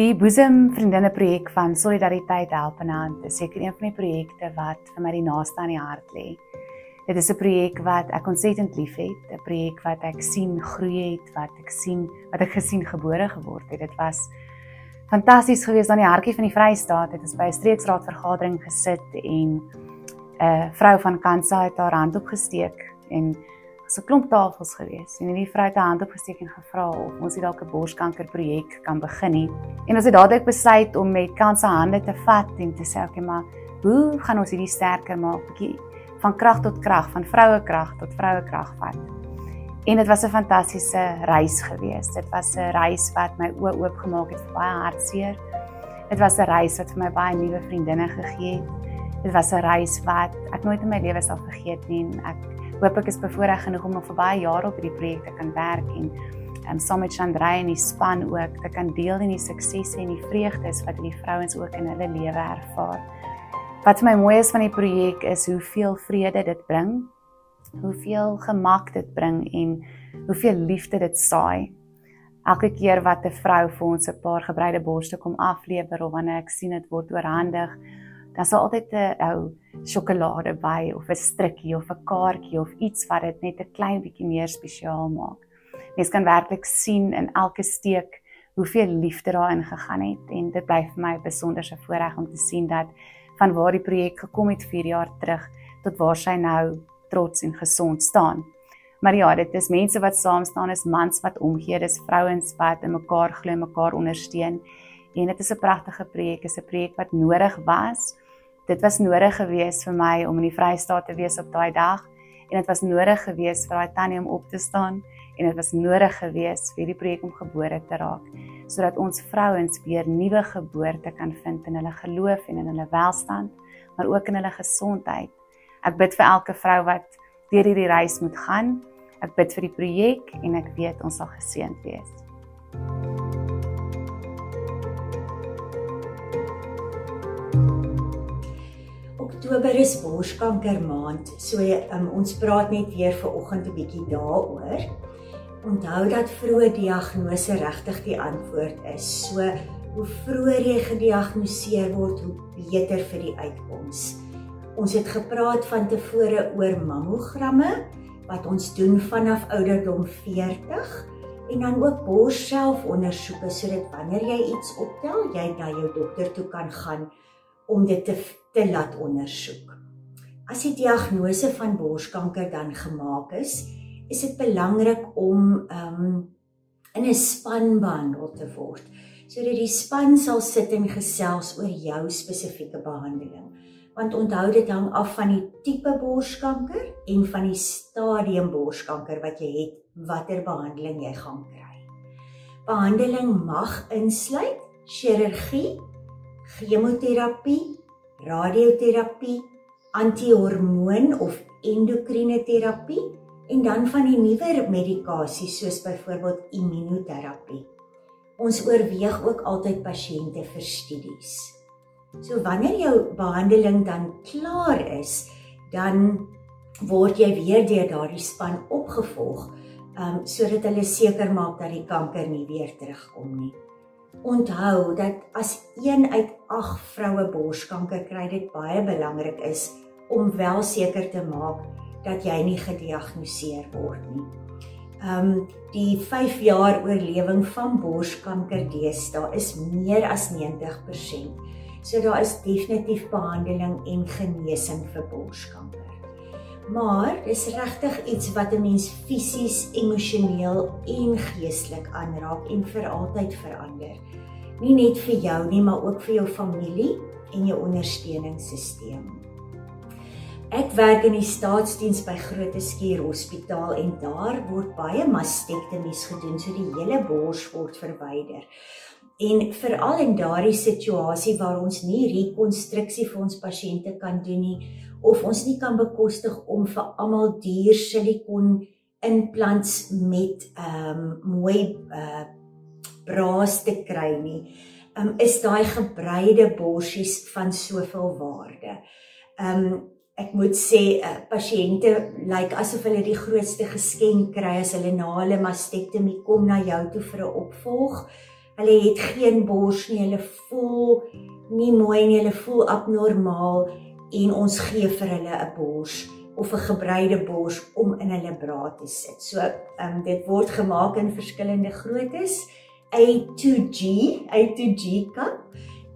Die Boesem Vriendinne projek van Solidariteit Help in Hand is seker een van die projekte wat vir my die naaste aan die hart lê. Dit is 'n projek wat ek ontsettend lief het, 'n projek wat ek sien groei het, wat ek gesien gebore geword het. Dit was fantasties geweest aan die hartjie van die Vrystaat. Het is by 'n streeksraadvergadering gesit en 'n vrou van Kansa het haar hand opgesteek en so 'n klomp tafels gewees en die vrou het haar hand opgesteek en gevra of ons dalk 'n borskankerprojek kan begin nie. En ons het dadelik besluit om met Kansa hande te vat en te sê, okay, maar hoe gaan ons hierdie sterker maak, bietjie van krag tot krag, van vrouekrag tot vrouekrag vat. En dit was 'n fantastiese reis geweest. Dit was 'n reis wat my oë oopgemaak het vir baie hartseer. Dit was 'n reis wat vir my baie nuwe vriendinne gegee het. Dit was 'n reis wat ek nooit in my lewe sal vergeet nie en ek hoop ek is bevoorreg genoeg om nog vir baie jare op hierdie projek te kan werk en saam met Chandray en die span ook te kan deel in die suksesse en die vreugdes wat die vrouens ook in hulle lewe ervaar. Wat vir my mooi is van die projek is hoeveel vrede dit bring, hoeveel gemak dit bring en hoeveel liefde dit saai. Elke keer wat 'n vrou vir ons 'n paar gebreide borste kom aflewer of wanneer ek sien dit word oorhandig, dan sal altyd 'n ou sjokolade by of 'n strikkie of 'n kaartjie of iets wat dit net 'n klein bietjie meer spesiaal maak. Mens kan werklik sien in elke steek hoeveel liefde daarin gegaan het en dit bly vir my 'n besonderse voorreg om te sien dat van waar die projek gekom het 4 jaar terug tot waar sy nou trots en gesond staan. Maar ja, dit is mense wat saam staan, is mans wat omgee, dis vrouens wat in mekaar glo, mekaar ondersteun. En dit is 'n pragtige projek, is 'n projek wat nodig was. Dit was nodig geweest vir my om in die Vrystaat te wees op daai dag en dit was nodig geweest vir daai tannie om op te staan en dit was nodig geweest vir die projek om gebore te raak sodat ons vrouens weer nuwe geboorte kan vind in hulle geloof en in hulle welstand, maar ook in hulle gesondheid. Ek bid vir elke vrou wat deur hierdie reis moet gaan. Ek bid vir die projek en ek weet ons sal geseënd wees. Oktober is borskankermaand, so ons praat net weer vanoggend 'n bietjie daaroor. Onthou dat vroeë diagnose regtig die antwoord is. So hoe vroeër jy gediagnoseer word, hoe beter vir die uitkoms. Ons het gepraat van tevore oor mammogramme wat ons doen vanaf ouderdom 40 en dan ook borsselfondersoeke sodat wanneer jy iets optel, jy na jou dokter toe kan gaan om dit te laat ondersoek. As die diagnose van borskanker dan gemaak is dit belangrik om in 'n span behandel te word, sodat die span sal sit en gesels oor jou spesifieke behandeling. Want onthou dit hang af van die tipe borskanker en van die stadium borskanker wat jy het, watter behandeling jy gaan kry. Behandeling mag insluit chirurgie, chemoterapie, radioterapie, antihormoon of endokriene terapie en dan van die nuwer medikasies soos byvoorbeeld immunoterapie. Ons oorweeg ook altyd pasiënte vir studies. So wanneer jou behandeling dan klaar is, dan word jy weer deur daardie span opgevolg, sodat hulle seker maak dat die kanker nie weer terugkom nie. Onthou dat as 1 uit 8 vroue borskanker kry, dit baie belangrik is om wel seker te maak dat jy nie gediagnoseer word nie. Die 5 jaar oorlewing van borskanker deesdae is meer as 90%. So daar is definitief behandeling en genesing vir borskanker. Maar dis regtig iets wat 'n mens fisies, emosioneel en geestelik aanraak en vir altyd verander. Nie net vir jou nie, maar ook vir jou familie en jou ondersteuningssisteem. Ek werk in die staatsdiens by Groote Schuur Hospitaal en daar word baie mastektomies gedoen, so die hele bors word verwyder. En veral in daardie situasie waar ons nie rekonstruksie vir ons pasiënte kan doen nie, of ons nie kan bekostig om vir almal duur silikon implants met mooi braas te kry nie, is daai gebreide borsies van soveel waarde. Ek moet sê, pasiënte lyk asof hulle die grootste geskenk kry as hulle na hulle mastektomie kom na jou toe vir 'n opvolg. Hulle het geen bors nie, hulle voel nie mooi nie, hulle voel abnormaal en ons gee vir hulle 'n bors of 'n gebreide bors om in hulle bra te sit. So dit word gemaak in verskillende groottes, A to G kap,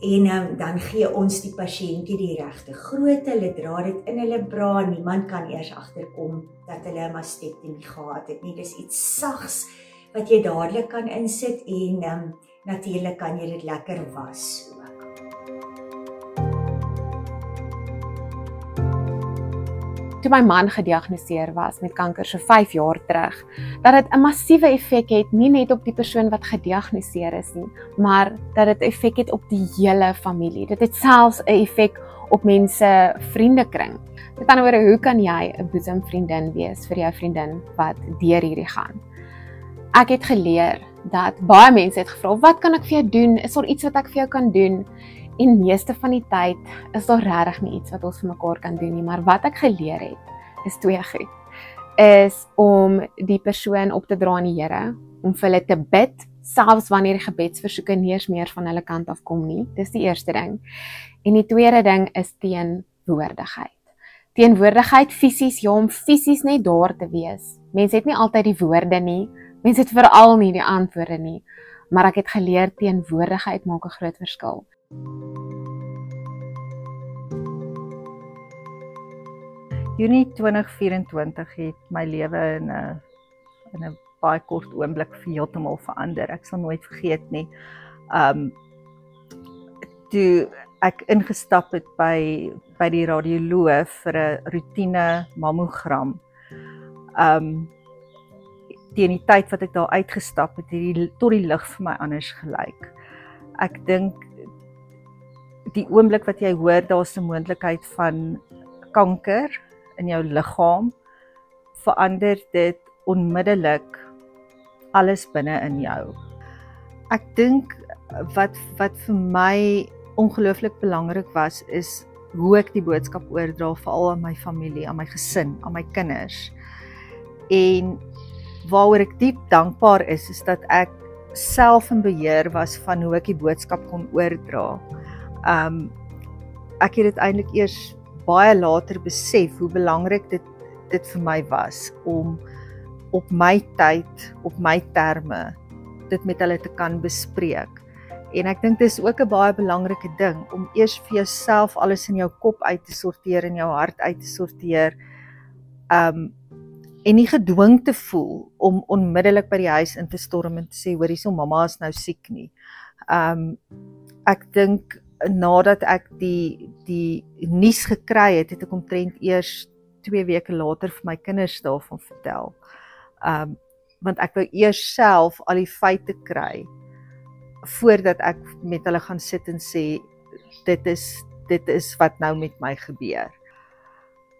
en dan gee ons die pasiëntie die regte grootte, hulle dra dit in hulle bra, niemand kan eers agterkom dat hulle 'n mastektomie gehad het nie. Dis iets sags wat jy dadelik kan insit en natuurlik kan jy dit lekker was ook. Toe my man gediagnoseer was met kanker so 5 jaar terug, dat dit 'n massiewe effek het, nie net op die persoon wat gediagnoseer is nie, maar dat dit effek het op die hele familie. Dit het selfs 'n effek op mense vriendekring. Met ander woorde, hoe kan jy 'n boesemvriendin wees vir jou vriendin wat deur hierdie gaan? Ek het geleer dat baie mense het gevra, wat kan ek vir jou doen? Is daar iets wat ek vir jou kan doen? En meeste van die tyd is daar regtig nie iets wat ons vir mekaar kan doen nie, maar wat ek geleer het, is 2 goed. Is om die persoon op te dra aan die Here, om vir hulle te bid, selfs wanneer die gebedsversoeke nie eens meer van hulle kant af kom nie. Dis die eerste ding. En die tweede ding is teenwoordigheid. Teenwoordigheid fisies, ja, om fisies net daar te wees. Mense het nie altyd die woorde nie, mense het veral nie die antwoorde nie, maar ek het geleer teenwoordigheid maak 'n groot verskil. Junie 2024 het my lewe in 'n baie kort oomblik heeltemal verander. Ek sal nooit vergeet nie. Toe ek ingestap het by die radioloog vir 'n roetine mammogram. Teen die tyd wat ek daar uitgestap het, tot die lig vir my anders gelyk. Ek dink die oomblik wat jy hoor daar's 'n moontlikheid van kanker in jou liggaam, verander dit onmiddellik alles binne in jou. Ek dink wat vir my ongelooflik belangrik was, is hoe ek die boodskap oordra, veral aan my familie, aan my gesin, aan my kinders. En waaroor ek diep dankbaar is dat ek self in beheer was van hoe ek die boodskap kon oordra. Ek het dit eintlik eers baie later besef hoe belangrik dit vir my was om op my tyd, op my terme, dit met hulle te kan bespreek. En ek dink dis ook 'n baie belangrike ding, om eers vir jouself alles in jou kop uit te sorteer, en jou hart uit te sorteer, en nie gedwing te voel om onmiddellik by die huis in te storm en te sê, hoor hierso, mamma is nou siek nie. Ek dink nadat ek die nuus gekry het, het ek omtrent eers 2 weke later vir my kinders daarvan vertel. Want ek wou eers self al die feite kry voordat ek met hulle gaan sit en sê, dit is wat nou met my gebeur.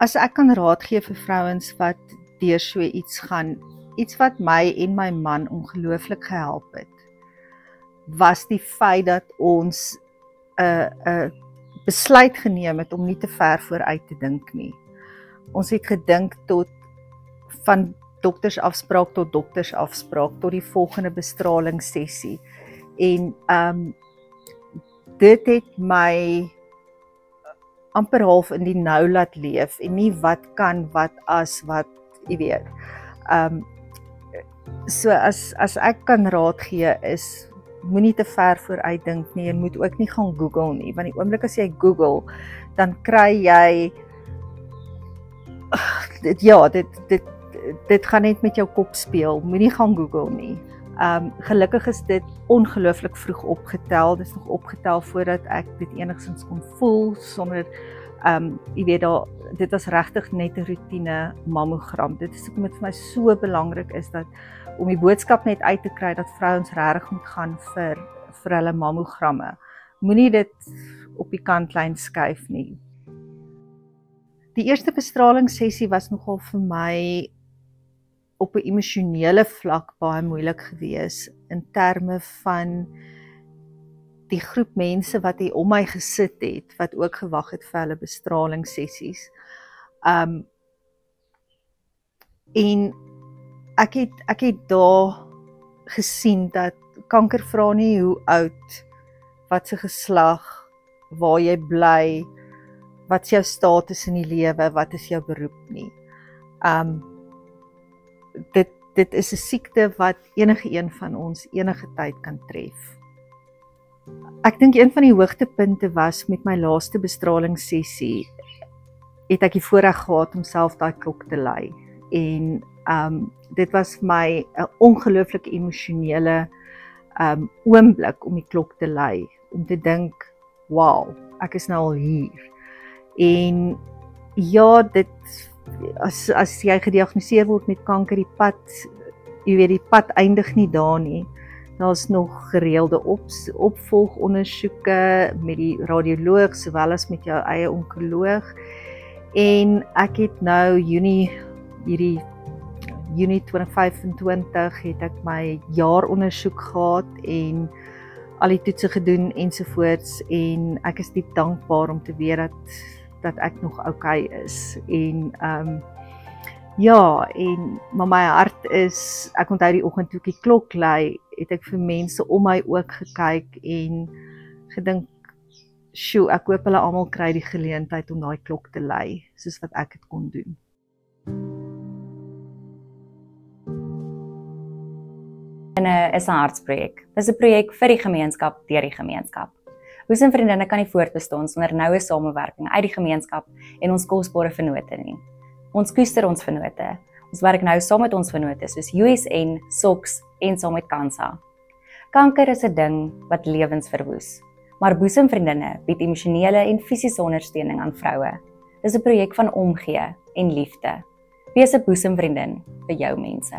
As ek kan raad gee vir vrouens wat deur so iets gaan, iets wat my en my man ongelooflik gehelp het, was die feit dat ons 'n besluit geneem het om nie te ver vooruit te dink nie. Ons het gedink van doktersafspraak tot doktersafspraak, tot die volgende bestralingssessie. En dit het my amper half in die nou laat leef, en nie wat kan, wat as, wat, jy weet. So as ek kan raad gee, is moenie te ver vooruit dink nie, en moet ook nie gaan Google nie, want die oomblik as jy Google, dan kry jy dit gaan net met jou kop speel. Moenie gaan Google nie. Gelukkig is dit ongelooflik vroeg opgetel. Dit is nog opgetel voordat ek dit enigstens kon voel, sonder jy weet, dit was regtig net 'n roetine mammogram. Dit is hoekom dit vir my so belangrik is dat om die boodskap net uit te kry dat vrouens regtig moet gaan vir hulle mammogramme. Moenie dit op die kantlyn skuif nie. Die eerste bestralingssessie was nogal vir my op 'n emosionele vlak baie moeilik gewees, in terme van die groep mense wat hier om my gesit het, wat ook gewag het vir hulle bestralingssessies. En ek het daar gesien dat kanker vra nie hoe oud, wat se geslag, waar jy bly, wat is jou status in die lewe, wat is jou beroep nie. Dit is 'n siekte wat enige een van ons enige tyd kan tref. Ek dink een van die hoogtepunte was met my laaste bestralingssessie, het ek die voorreg gehad om self daai klok te lei. En dit was vir my 'n ongelooflike emosionele oomblik om die klok te lei, om te dink, wow, ek is nou al hier. En ja, dit as jy gediagnoseer word met kanker, die pad eindig nie daar nie. Daar's nog gereelde opvolgondersoeke met die radioloog sowel as met jou eie onkoloog. En ek het nou Junie 2025 het ek my jaarondersoek gehad en al die toetse gedoen ensovoorts, en ek is diep dankbaar om te weet dat ek nog okay is. En maar my hart is, ek onthou die oggend toe ek die klok lei, het ek vir mense om my ook gekyk en gedink, sjoe, ek hoop hulle almal kry die geleentheid om daai klok te lei, soos wat ek dit kon doen. Is 'n hartsprojek. Dis 'n projek vir die gemeenskap, deur die gemeenskap. Boesem Vriendinne kan nie voortbestaan sonder noue samewerking uit die gemeenskap en ons kosbare vennote nie. Ons koester ons vennote. Ons werk nou saam met ons vennote soos USN, SOX en saam met Kansa. Kanker is 'n ding wat lewens verwoes, maar Boesem Vriendinne bied emosionele en fisiese ondersteuning aan vroue. Dis 'n projek van omgee en liefde. Wees 'n boesemvriendin vir jou mense.